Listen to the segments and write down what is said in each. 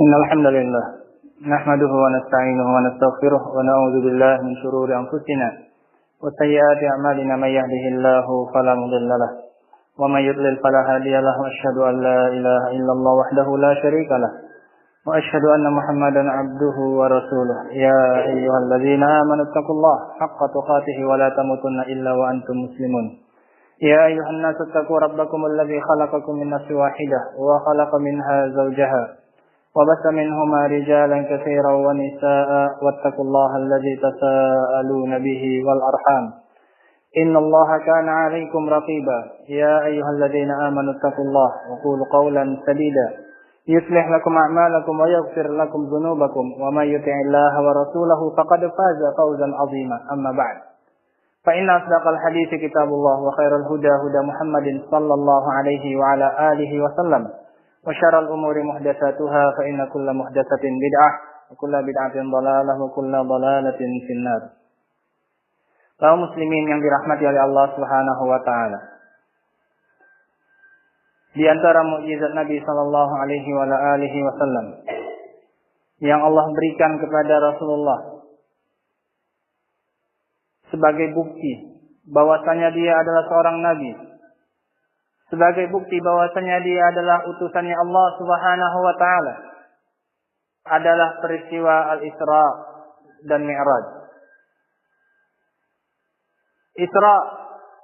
إن الحمد لله نحمده ونستعينه ونستغفره ونعوذ بالله من شرور أنفسنا وسيئات أعمالنا. من يهده الله فلا مضل له ومن يضلل فلا هادي له. أشهد أن لا إله إلا الله وحده لا شريك له وأشهد أن محمدا عبده ورسوله. يا أيها الذين آمنوا اتقوا الله حق تقاته ولا تموتن إلا وأنتم مسلمون. يا أيها الناس اتقوا ربكم الذي خلقكم من نفس واحدة وخلق منها زوجها وبث منهما رجالا كثيرا ونساء واتقوا الله الذي تساءلون به والأرحام إن الله كان عليكم رقيبا. يا أيها الذين آمنوا اتقوا الله وقولوا قولا سديدا يصلح لكم أعمالكم ويغفر لكم ذنوبكم ومن يطع الله ورسوله فقد فاز فوزا عظيما. أما بعد فإن أصدق الحديث كتاب الله وخير الهدى هدى محمد صلى الله عليه وعلى آله وسلم وشر الأمور محدثاتها فإن كل محدثة بدعة وكل بدعة ضلالة وكل ضلالة في النار. Kaum muslimin yang dirahmati oleh Allah Subhanahu wa taala. Di antara mukjizat Nabi sallallahu alaihi wasallam yang Allah berikan kepada Rasulullah sebagai bukti bahwasanya dia adalah seorang nabi, sebagai bukti bahwasanya dia adalah utusannya Allah Subhanahu wa taala, adalah peristiwa Al-Isra dan Mi'raj. Isra,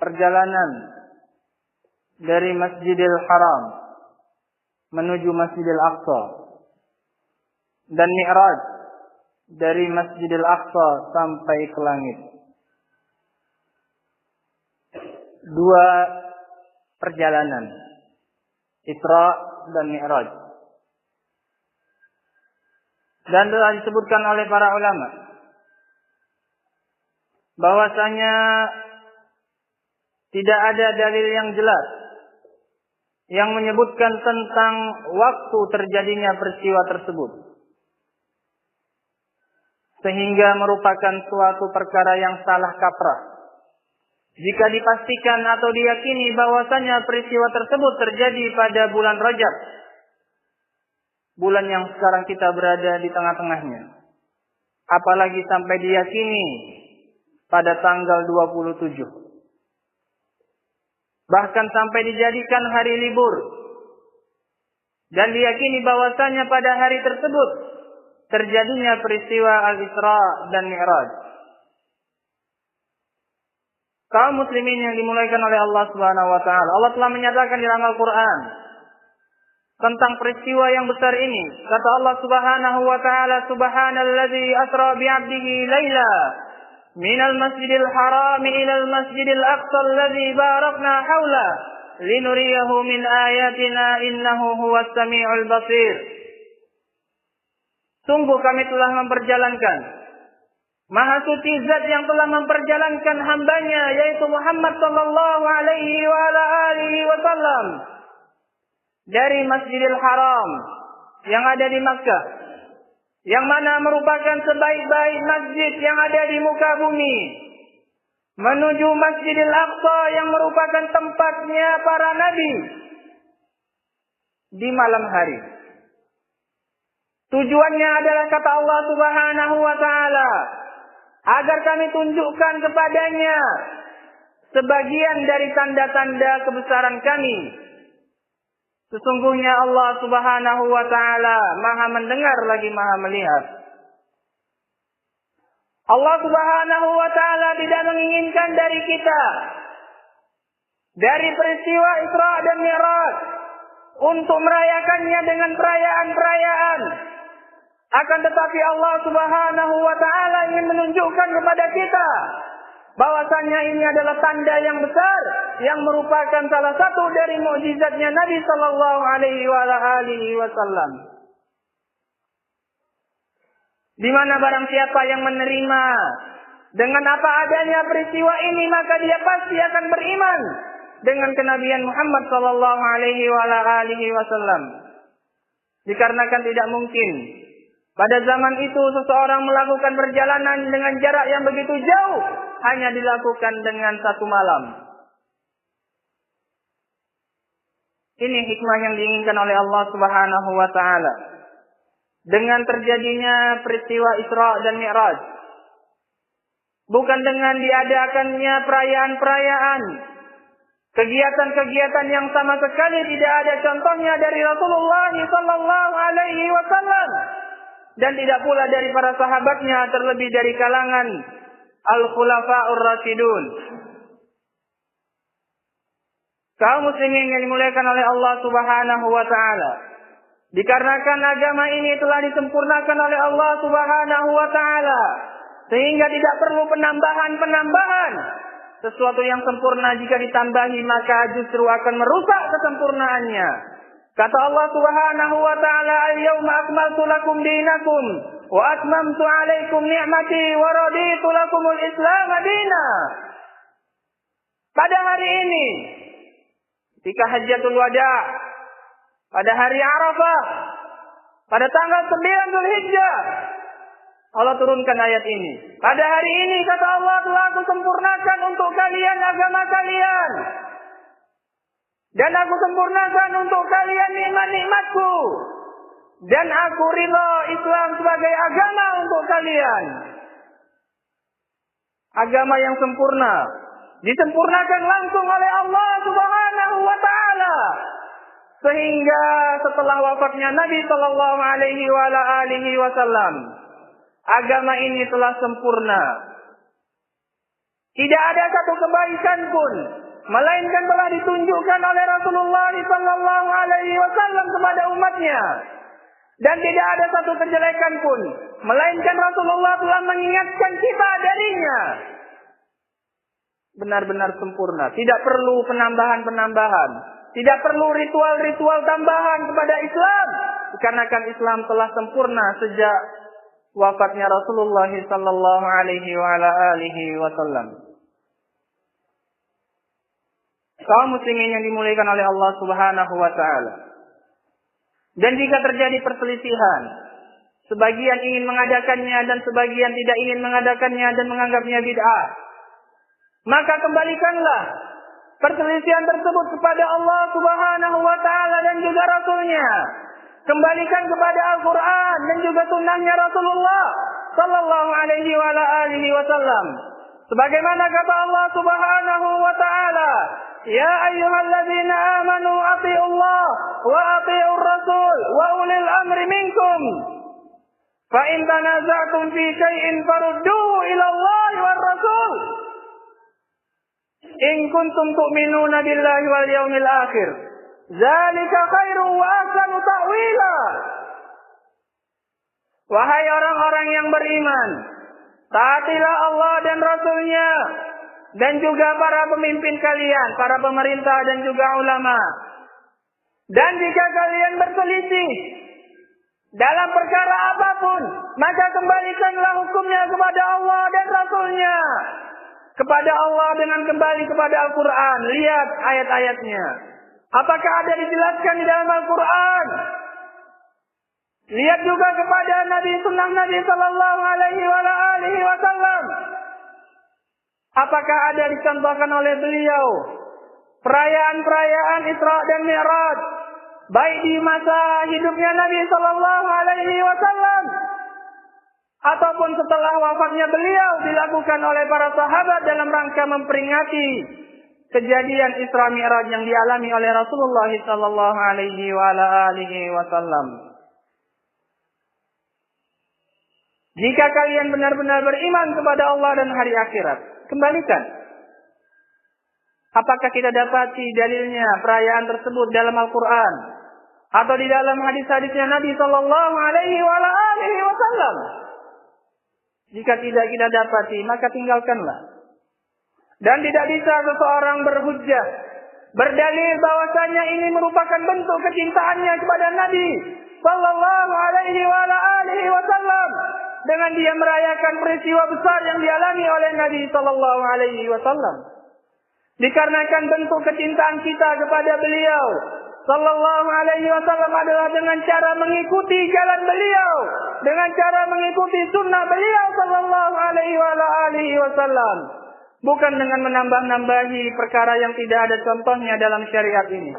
perjalanan dari Masjidil Haram menuju Masjidil Aqsa, dan Mi'raj dari Masjidil Aqsa sampai ke langit. Dua perjalanan, Isra dan Mi'raj. Dan telah disebutkan oleh para ulama bahwasanya tidak ada dalil yang jelas yang menyebutkan tentang waktu terjadinya peristiwa tersebut, sehingga merupakan suatu perkara yang salah kaprah jika dipastikan atau diyakini bahwasanya peristiwa tersebut terjadi pada bulan Rajab, bulan yang sekarang kita berada di tengah-tengahnya. Apalagi sampai diyakini pada tanggal 27. Bahkan sampai dijadikan hari libur. Dan diyakini bahwasanya pada hari tersebut terjadinya peristiwa Al-Isra dan Mi'raj. Kaum muslimin yang dimuliakan oleh Allah Subhanahu wa taala, Allah telah menyatakan di dalam Al-Qur'an tentang peristiwa yang besar ini. Kata Allah Subhanahu wa taala, Subhanalladzi asra bi 'abdihi laila minal masjidil haram ilal masjidil aqsa alladzi barakna haula linuriyahu min ayatina innahu huwas samiul basir. Sungguh kami telah memperjalankan, Maha suci zat yang telah memperjalankan hambanya, yaitu Muhammad sallallahu alaihi wa ala alihi wasallam, dari Masjidil Haram yang ada di Makkah, yang mana merupakan sebaik-baik masjid yang ada di muka bumi, menuju Masjidil Aqsa yang merupakan tempatnya para nabi di malam hari. Tujuannya adalah kata Allah Subhanahu wa taala, agar kami tunjukkan kepadanya sebagian dari tanda-tanda kebesaran kami. Sesungguhnya Allah Subhanahu wa taala Maha mendengar lagi Maha melihat. Allah Subhanahu wa taala tidak menginginkan dari kita, dari peristiwa Isra dan Mi'raj, untuk merayakannya dengan perayaan-perayaan. Akan tetapi Allah Subhanahu wa taala ingin menunjukkan kepada kita bahwasanya ini adalah tanda yang besar yang merupakan salah satu dari mukjizatnya Nabi sallallahu alaihi wasallam. Di mana barang siapa yang menerima dengan apa adanya peristiwa ini, maka dia pasti akan beriman dengan kenabian Muhammad sallallahu alaihi wasallam. Dikarenakan tidak mungkin pada zaman itu seseorang melakukan perjalanan dengan jarak yang begitu jauh hanya dilakukan dengan satu malam. Ini hikmah yang diinginkan oleh Allah Subhanahu wa taala. dengan terjadinya peristiwa Isra dan Mi'raj. Bukan dengan diadakannya perayaan-perayaan, kegiatan-kegiatan yang sama sekali tidak ada contohnya dari Rasulullah sallallahu alaihi wasallam dan tidak pula dari para sahabatnya, terlebih dari kalangan al-khulafa'ur rasyidun. Kaum muslimin yang dimuliakan oleh Allah Subhanahu wa taala, dikarenakan agama ini telah disempurnakan oleh Allah Subhanahu wa taala, sehingga tidak perlu penambahan-penambahan. Sesuatu yang sempurna jika ditambahi maka justru akan merusak kesempurnaannya. Kata Allah Subhanahu wa taala, "Al-yauma akmaltu lakum dinakum wa atmamtu 'alaikum ni'mati wa raditu lakumul Islam madina." Pada hari ini, ketika Hajjatul Wada, pada hari Arafah, pada tanggal 9 Zulhijjah, Allah turunkan ayat ini. Pada hari ini, kata Allah, telah aku sempurnakan untuk kalian agama kalian. Dan aku sempurnakan untuk kalian nikmat-nikmatku. Dan aku ridha Islam sebagai agama untuk kalian. Agama yang sempurna disempurnakan langsung oleh Allah Subhanahu wa taala. Sehingga setelah wafatnya Nabi sallallahu alaihi wasallam, agama ini telah sempurna. Tidak ada satu kebaikan pun, melainkan telah ditunjukkan oleh Rasulullah sallallahu alaihi wasallam kepada umatnya. Dan tidak ada satu kejelekan pun, melainkan Rasulullah telah mengingatkan kita darinya. Benar-benar sempurna, tidak perlu penambahan-penambahan, tidak perlu ritual-ritual tambahan kepada Islam, dikarenakan Islam telah sempurna sejak wafatnya Rasulullah sallallahu alaihi wasallam. Kaum muslimin yang dimuliakan oleh Allah Subhanahu wa taala. Dan jika terjadi perselisihan, sebagian ingin mengadakannya dan sebagian tidak ingin mengadakannya dan menganggapnya bid'ah, maka kembalikanlah perselisihan tersebut kepada Allah Subhanahu wa taala dan juga Rasulnya. Kembalikan kepada Al-Quran dan juga sunnahnya Rasulullah sallallahu alaihi wasallam. Sebagaimana kata Allah Subhanahu wa taala, "Ya ayyuhalladzina amanu athi'ullah wa athi'ur rasul wa ulil amri minkum. Fa in tanaza'tum fi syai'in farudduhu ila Allah war rasul. In kuntum tu'minuna billahi wal yawmil akhir. Zalika khairu wa ahsanu ta'wila." Wahai orang-orang yang beriman, taatilah Allah dan Rasulnya, dan juga para pemimpin kalian, para pemerintah dan juga ulama. Dan jika kalian berselisih dalam perkara apapun, maka kembalikanlah hukumnya kepada Allah dan Rasulnya. Kepada Allah dengan kembali kepada Al-Quran. Lihat ayat-ayatnya. Apakah ada dijelaskan di dalam Al-Quran? Lihat juga kepada Nabi sunnah Nabi sallallahu alaihi wasallam. Apakah ada dicontohkan oleh beliau perayaan-perayaan Isra dan Mi'raj, baik di masa hidupnya Nabi sallallahu alaihi wasallam ataupun setelah wafatnya beliau, dilakukan oleh para sahabat dalam rangka memperingati kejadian Isra Mi'raj yang dialami oleh Rasulullah sallallahu alaihi wasallam. Jika kalian benar-benar beriman kepada Allah dan hari akhirat, kembalikan. Apakah kita dapati dalilnya perayaan tersebut dalam Al-Quran atau di dalam hadis-hadisnya Nabi sallallahu alaihi wasallam? Jika tidak kita dapati, maka tinggalkanlah. Dan tidak bisa seseorang berhujjah, berdalil bahwasanya ini merupakan bentuk kecintaannya kepada Nabi sallallahu alaihi wasallam dengan dia merayakan peristiwa besar yang dialami oleh Nabi sallallahu alaihi wasallam. Dikarenakan bentuk kecintaan kita kepada beliau sallallahu alaihi wasallam adalah dengan cara mengikuti jalan beliau, dengan cara mengikuti sunnah beliau sallallahu alaihi wasallam, bukan dengan menambah-nambahi perkara yang tidak ada contohnya dalam syariat ini.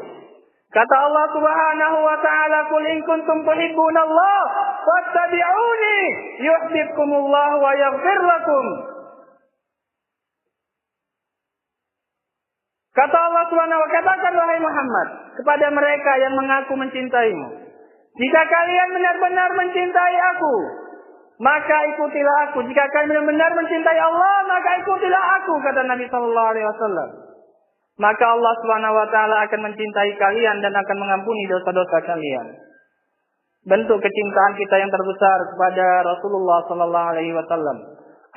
Kata Allah Subhanahu wa taala, "Qul in kuntum tuhibbunallah fattabi'uni yuhibbukumullah wa yaghfir lakum. Kata Allah Subhanahu wa ta'ala, katakan wahai Muhammad kepada mereka yang mengaku mencintaimu, jika kalian benar-benar mencintai aku, maka ikutilah aku. Jika kalian benar-benar mencintai Allah, maka ikutilah aku, kata Nabi sallallahu alaihi wasallam. Maka Allah Subhanahu wa ta'ala akan mencintai kalian dan akan mengampuni dosa-dosa kalian. Bentuk kecintaan kita yang terbesar kepada Rasulullah sallallahu alaihi wasallam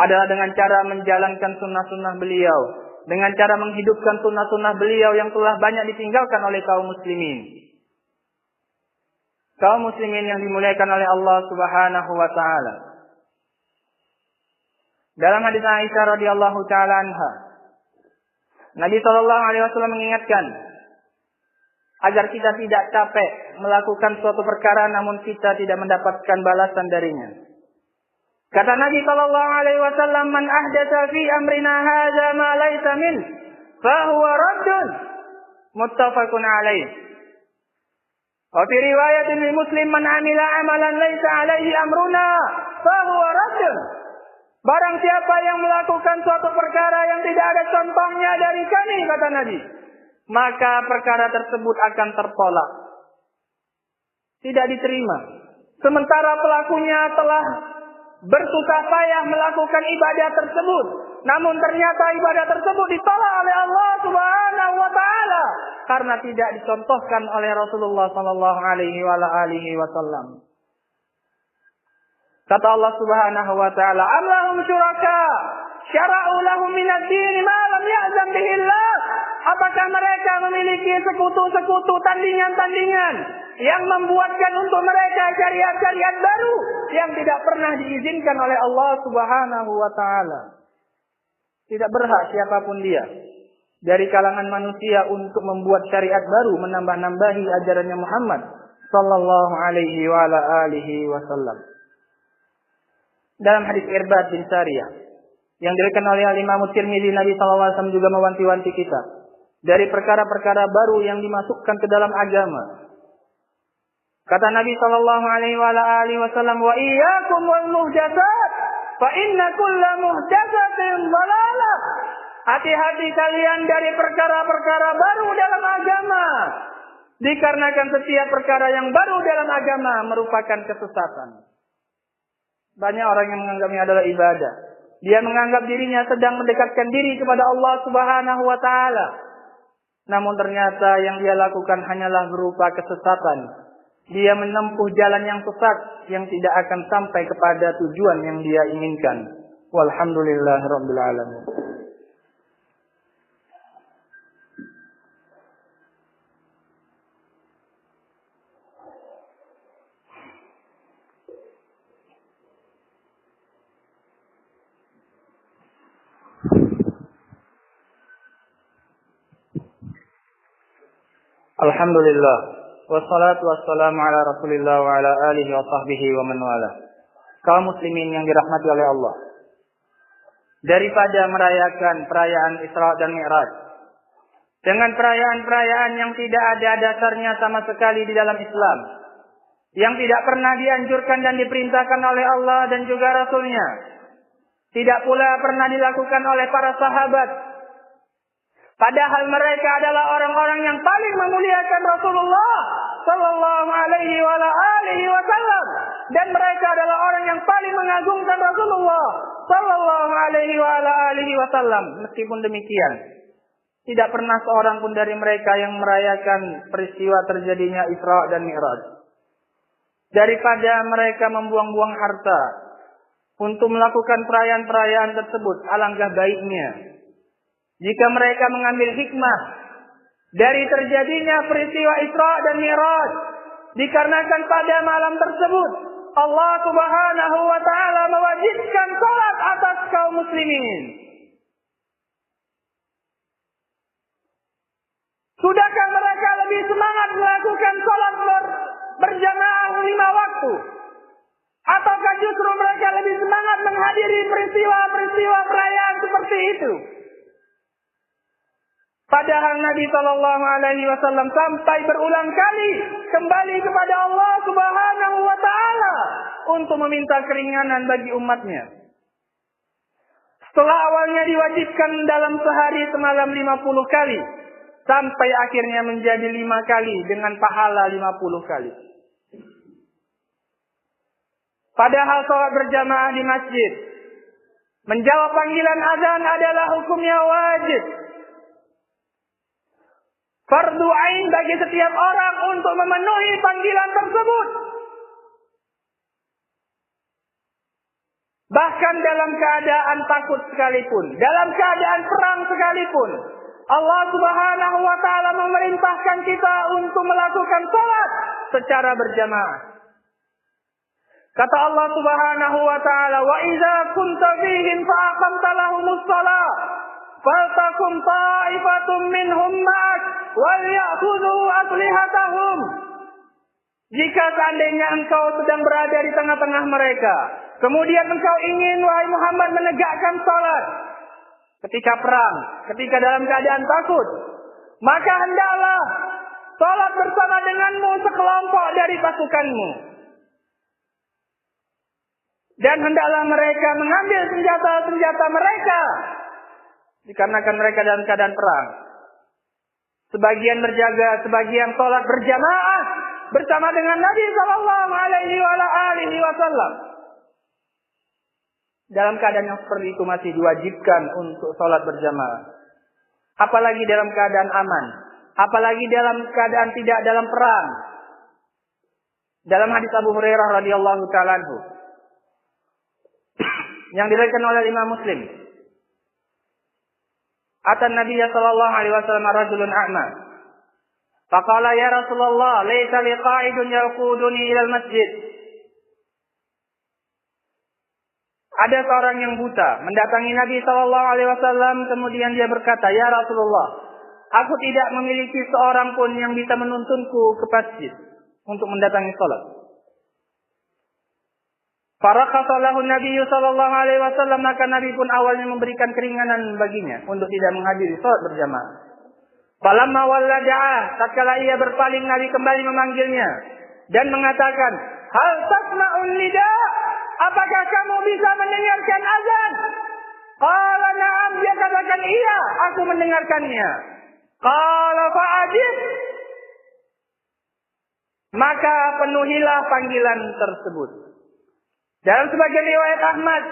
adalah dengan cara menjalankan sunnah-sunnah beliau, dengan cara menghidupkan sunnah-sunnah beliau yang telah banyak ditinggalkan oleh kaum muslimin. Kaum muslimin yang dimuliakan oleh Allah Subhanahu wa ta'ala. Dalam hadis Aisyah radhiyallahu ta'ala anha, Nabi sallallahu alaihi wasallam mengingatkan agar kita tidak capek melakukan suatu perkara namun kita tidak mendapatkan balasan darinya. Kata Nabi sallallahu alaihi wasallam, "Man ahdatsa fi amrina hadza ma laysa min, fa huwa raddun." Muttafaqun alaih. Wa fi riwayatin li Muslim, "Man amila amalan laysa alaihi amruna, fa huwa raddun." Barang siapa yang melakukan suatu perkara yang tidak ada contohnya dari kami, kata Nabi, maka perkara tersebut akan tertolak, tidak diterima. Sementara pelakunya telah bersusah payah melakukan ibadah tersebut, namun ternyata ibadah tersebut ditolak oleh Allah Subhanahu wa ta'ala karena tidak dicontohkan oleh Rasulullah sallallahu alaihi wasallam. Kata Allah Subhanahu wa ta'ala, "Am lahum syuraka syara'u lahum minad din ma lam ya'zam bihi Allah." Apakah mereka memiliki sekutu-sekutu, tandingan-tandingan yang membuatkan untuk mereka syariat-syariat baru yang tidak pernah diizinkan oleh Allah Subhanahu wa ta'ala? Tidak berhak siapapun dia dari kalangan manusia untuk membuat syariat baru, menambah-nambahi ajarannya Muhammad sallallahu alaihi wa ala alihi wasallam. Dalam hadis Irbad bin Sariyah yang diriwayatkan oleh Imam Tirmidzi, Nabi sallallahu alaihi wasallam juga mewanti-wanti kita dari perkara-perkara baru yang dimasukkan ke dalam agama. Kata Nabi sallallahu alaihi wasallam, "Wa iyyakum wal muhdatsat, fa inna kulla muhdatsatin dhalalah." Hati-hati kalian dari perkara-perkara baru dalam agama, dikarenakan setiap perkara yang baru dalam agama merupakan kesesatan. Banyak orang yang menganggapnya adalah ibadah. Dia menganggap dirinya sedang mendekatkan diri kepada Allah Subhanahu wa ta'ala. Namun ternyata yang dia lakukan hanyalah berupa kesesatan. Dia menempuh jalan yang sesat yang tidak akan sampai kepada tujuan yang dia inginkan. Walhamdulillahirabbil alamin. Alhamdulillah, wassalatu wassalamu ala Rasulillah wa ala alihi wa sahbihi wa man wala. Kaum muslimin yang dirahmati oleh Allah, daripada merayakan perayaan Isra dan Mi'raj dengan perayaan-perayaan yang tidak ada dasarnya sama sekali di dalam Islam, yang tidak pernah dianjurkan dan diperintahkan oleh Allah dan juga Rasul-Nya, tidak pula pernah dilakukan oleh para sahabat, padahal mereka adalah orang-orang yang paling memuliakan Rasulullah sallallahu alaihi wasallam, dan mereka adalah orang yang paling mengagungkan Rasulullah sallallahu alaihi wasallam. Meskipun demikian, tidak pernah seorang pun dari mereka yang merayakan peristiwa terjadinya Isra dan Mi'raj. Daripada mereka membuang-buang harta untuk melakukan perayaan-perayaan tersebut, alangkah baiknya jika mereka mengambil hikmah dari terjadinya peristiwa Isra dan Mi'raj, dikarenakan pada malam tersebut Allah Subhanahu wa ta'ala mewajibkan salat atas kaum muslimin. Sudahkah mereka lebih semangat melakukan salat berjamaah 5 waktu? Ataukah justru mereka lebih semangat menghadiri peristiwa-peristiwa perayaan seperti itu? Padahal Nabi sallallahu alaihi wasallam sampai berulang kali kembali kepada Allah Subhanahu wa ta'ala untuk meminta keringanan bagi umatnya. Setelah awalnya diwajibkan dalam sehari semalam 50 kali, sampai akhirnya menjadi 5 kali dengan pahala 50 kali. Padahal sholat berjamaah di masjid, menjawab panggilan azan adalah hukumnya wajib. Fardu ain bagi setiap orang untuk memenuhi panggilan tersebut. Bahkan dalam keadaan takut sekalipun, dalam keadaan perang sekalipun, Allah Subhanahu wa taala memerintahkan kita untuk melakukan salat secara berjamaah. Kata Allah Subhanahu wa taala, "Wa idza kunta fihim fa aqamta lahumus shalah, faltakum ta'ifatun minhum ma'ak wal ya'khudhu aslihatahum." Jika seandainya engkau sedang berada di tengah-tengah mereka, kemudian engkau ingin, wahai Muhammad, menegakkan salat ketika perang, ketika dalam keadaan takut, maka hendaklah salat bersama denganmu sekelompok dari pasukanmu. Dan hendaklah mereka mengambil senjata-senjata mereka, dikarenakan mereka dalam keadaan perang. Sebagian berjaga, sebagian sholat berjamaah bersama dengan Nabi Sallallahu Alaihi Wasallam. Dalam keadaan yang seperti itu masih diwajibkan untuk sholat berjamaah. Apalagi dalam keadaan aman, apalagi dalam keadaan tidak dalam perang. Dalam hadis Abu Hurairah radhiyallahu taala anhu, yang diriwayatkan oleh Imam Muslim, atan Nabi sallallahu alaihi wasallam rajulun a'ma. Faqala ya Rasulullah, laisa li qa'idun yaquduni ila al-masjid. Ada seorang yang buta mendatangi Nabi sallallahu alaihi wasallam, kemudian dia berkata, "Ya Rasulullah, aku tidak memiliki seorang pun yang bisa menuntunku ke masjid untuk mendatangi salat." Farakasa lahu Nabi sallallahu alaihi wasallam, maka Nabi pun awalnya memberikan keringanan baginya untuk tidak menghadiri salat berjamaah. Falamma walla da'a, tatkala ia berpaling, Nabi kembali memanggilnya dan mengatakan, "Hal tasma'un nida? Apakah kamu bisa mendengarkan azan?" Qala na'am, dia katakan, "Iya, aku mendengarkannya." Qala fa'ajib, maka penuhilah panggilan tersebut. Dalam sebagian riwayat Ahmad,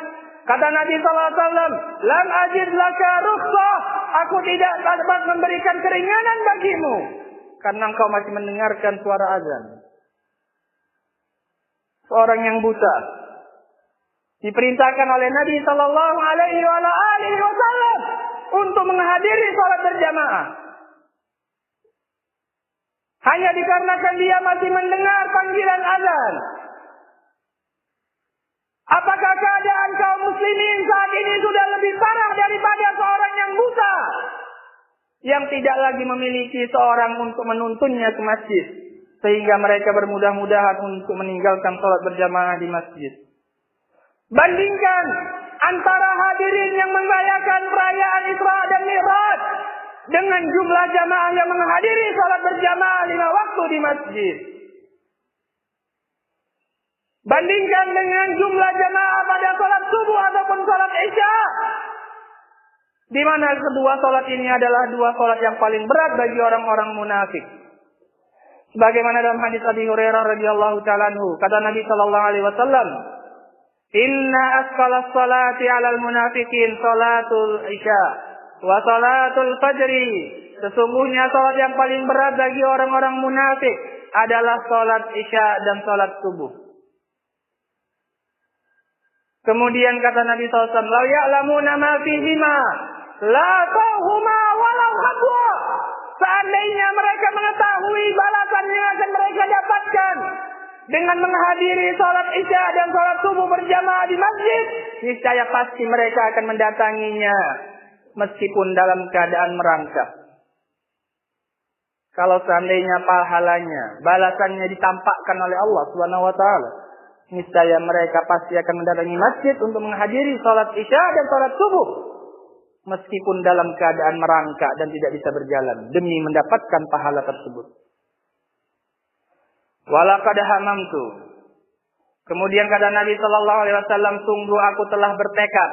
kata Nabi SAW, "Lam ajid laka rukhsah." Aku tidak dapat memberikan keringanan bagimu, karena engkau masih mendengarkan suara azan. Seorang yang buta diperintahkan oleh Nabi Sallallahu Alaihi Wasallam untuk menghadiri salat berjamaah. Hanya dikarenakan dia masih mendengar panggilan azan. Apakah keadaan kaum muslimin saat ini sudah lebih parah daripada seorang yang buta, yang tidak lagi memiliki seorang untuk menuntunnya ke masjid, sehingga mereka bermudah-mudahan untuk meninggalkan salat berjamaah di masjid? Bandingkan antara hadirin yang merayakan perayaan Isra dan Mi'raj dengan jumlah jamaah yang menghadiri salat berjamaah 5 waktu di masjid. Bandingkan dengan jumlah jamaah pada salat subuh ataupun salat isya, di mana kedua salat ini adalah dua salat yang paling berat bagi orang-orang munafik. Sebagaimana dalam hadis Abi Hurairah radhiyallahu ta'ala anhu, kata Nabi sallallahu alaihi wasallam, "Inna asqalas salati 'alal munafiqin salatul isya wa salatul fajri." Sesungguhnya salat yang paling berat bagi orang-orang munafik adalah salat isya dan salat subuh. Kemudian kata Nabi SAW, "Lau ya'lamuna ma fihima, la tauhuma walau habwa." Seandainya mereka mengetahui balasan yang akan mereka dapatkan dengan menghadiri salat isya dan salat subuh berjamaah di masjid, niscaya pasti mereka akan mendatanginya meskipun dalam keadaan merangkak. Kalau seandainya pahalanya, balasannya ditampakkan oleh Allah Subhanahu wa taala, niscaya mereka pasti akan mendatangi masjid untuk menghadiri salat isya dan salat subuh, meskipun dalam keadaan merangkak dan tidak bisa berjalan, demi mendapatkan pahala tersebut. Walaqad hamamtu Kemudian kata Nabi sallallahu alaihi wasallam, sungguh aku telah bertekad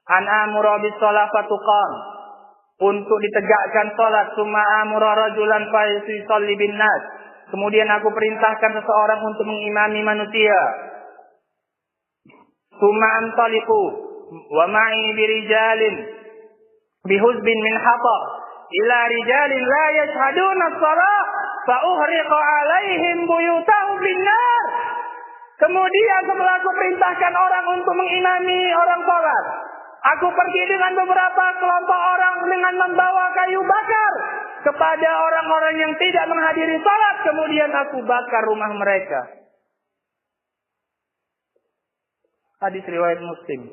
an amura bis shalah fatuqam, untuk ditegakkan salat, summa amura rajulan fa yusalli bin nas, kemudian aku perintahkan seseorang untuk mengimami manusia, summa antaliqu wa ma'i birijalin bihuzbin min hatab ila rijalin la yashhaduna as-salah fa uhriqa alaihim buyutahum bin nar. Kemudian setelah aku perintahkan orang untuk mengimami orang salat, aku pergi dengan beberapa kelompok orang dengan membawa kayu bakar kepada orang-orang yang tidak menghadiri salat, kemudian aku bakar rumah mereka. Hadis riwayat Muslim.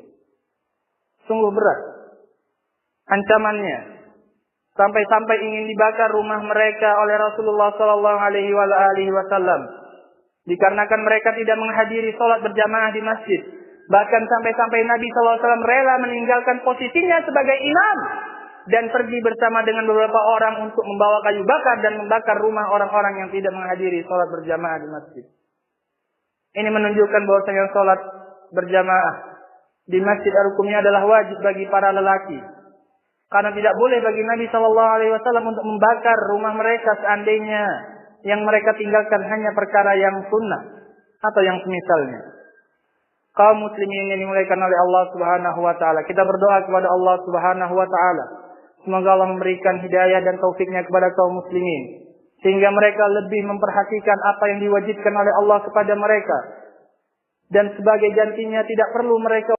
Sungguh berat ancamannya, sampai-sampai ingin dibakar rumah mereka oleh Rasulullah sallallahu alaihi wasallam. Dikarenakan mereka tidak menghadiri salat berjamaah di masjid. Bahkan sampai-sampai Nabi SAW rela meninggalkan posisinya sebagai imam dan pergi bersama dengan beberapa orang untuk membawa kayu bakar dan membakar rumah orang-orang yang tidak menghadiri salat berjamaah di masjid. Ini menunjukkan bahwasanya salat berjamaah di masjid hukumnya adalah wajib bagi para lelaki. Karena tidak boleh bagi Nabi SAW untuk membakar rumah mereka seandainya yang mereka tinggalkan hanya perkara yang sunnah atau yang semisalnya. Kaum muslimin yang dimuliakan oleh Allah Subhanahu wa taala, kita berdoa kepada Allah Subhanahu wa taala semoga Allah memberikan hidayah dan taufiknya kepada kaum muslimin sehingga mereka lebih memperhatikan apa yang diwajibkan oleh Allah kepada mereka, dan sebagai gantinya tidak perlu mereka